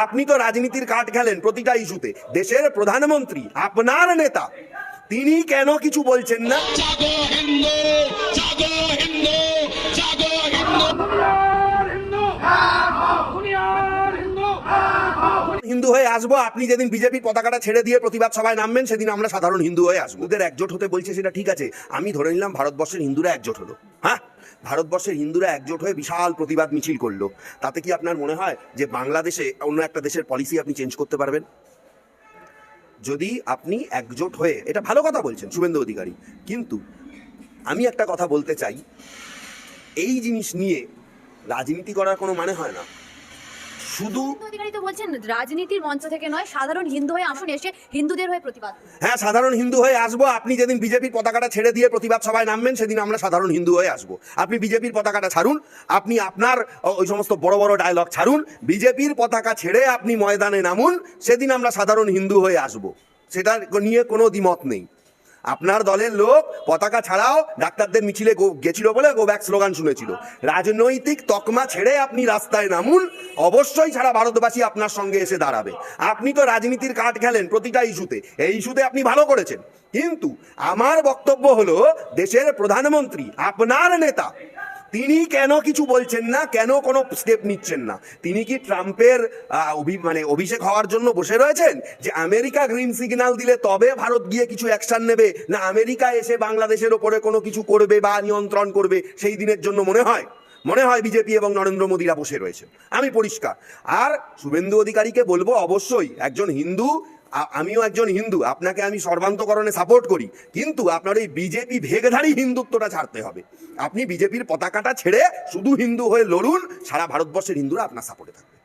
আপনি তো রাজনীতির কার্ড খেলেন প্রতিটা ইস্যুতে। দেশের প্রধানমন্ত্রী আপনার নেতা, তিনি কেন কিছু বলছেন না? জাগো হিন্দু, জাগো হিন্দু, জাগো হিন্দু। হিন্দু হয়ে আসবো, আপনি যেদিন বিজেপির পতাকাটা ছেড়ে দিয়ে প্রতিবাদ সভায় নামবেন সেদিন আমরা সাধারণ হিন্দু হয়ে আসবো। ওদের একজোট হতে বলছে, সেটা ঠিক আছে, আমি ধরে নিলাম ভারতবর্ষের হিন্দুরা একজোট হলো। হ্যাঁ, ভারতবর্ষের হিন্দুরা একজোট হয়ে বিশাল প্রতিবাদ মিছিল করলো। তাতে কি আপনার মনে হয় যে বাংলাদেশে অন্য একটা দেশের পলিসি আপনি চেঞ্জ করতে পারবেন? যদি আপনি একজোট হয়ে, এটা ভালো কথা বলছেন শুভেন্দু অধিকারী, কিন্তু আমি একটা কথা বলতে চাই, এই জিনিস নিয়ে রাজনীতি করার কোনো মানে হয় না। শুধু অধিকারী তো বলছেন রাজনীতির মঞ্চ থেকে নয়, সাধারণ হিন্দু হয়ে আসুন, এসে হিন্দুদের হয়ে প্রতিবাদ। হ্যাঁ, সাধারণ হিন্দু হয়ে আসবো, আপনি যেদিন বিজেপির পতাকাটা ছেড়ে দিয়ে প্রতিবাদ সভায় নামবেন সেদিন আমরা সাধারণ হিন্দু হয়ে আসবো। আপনি বিজেপির পতাকাটা ছাড়ুন, আপনি আপনার ওই সমস্ত বড় বড় ডায়লগ ছাড়ুন, বিজেপির পতাকা ছেড়ে আপনি ময়দানে নামুন, সেদিন আমরা সাধারণ হিন্দু হয়ে আসবো। সেটা নিয়ে কোনো দ্বিমত নেই। আপনার দলের লোক পতাকা ছাড়াও ডাক্তারদের মিছিলে গেছিল বলে গো ব্যাক স্লোগান শুনেছিল। রাজনৈতিক তকমা ছেড়ে আপনি রাস্তায় নামুন, অবশ্যই সারা ভারতবাসী আপনার সঙ্গে এসে দাঁড়াবে। আপনি তো রাজনীতির কার্ড খেলেন প্রতিটা ইস্যুতে, এই ইস্যুতে আপনি ভালো করেছেন, কিন্তু আমার বক্তব্য হলো দেশের প্রধানমন্ত্রী আপনার নেতা, তিনি কেন কিছু বলছেন না, কেন কোনো স্টেপ নিচ্ছেন না? তিনি কি ট্রাম্পের অভিষেক হওয়ার জন্য বসে রয়েছেন যে আমেরিকা গ্রিন সিগন্যাল দিলে তবে ভারত গিয়ে কিছু অ্যাকশন নেবে, না আমেরিকা এসে বাংলাদেশের ওপরে কোনো কিছু করবে বা নিয়ন্ত্রণ করবে সেই দিনের জন্য মনে হয় বিজেপি এবং নরেন্দ্র মোদীরা বসে রয়েছে? আমি পরিষ্কার। আর শুভেন্দু অধিকারীকে বলবো, অবশ্যই একজন হিন্দু, আমিও একজন হিন্দু, আপনাকে আমি সর্বান্তকরণে সাপোর্ট করি, কিন্তু আপনার এই বিজেপি ভেগধারী হিন্দুত্বটা ছাড়তে হবে। আপনি বিজেপির পতাকাটা ছেড়ে শুধু হিন্দু হয়ে লড়ুন, সারা ভারতবর্ষের হিন্দুরা আপনার সাপোর্টে থাকবে।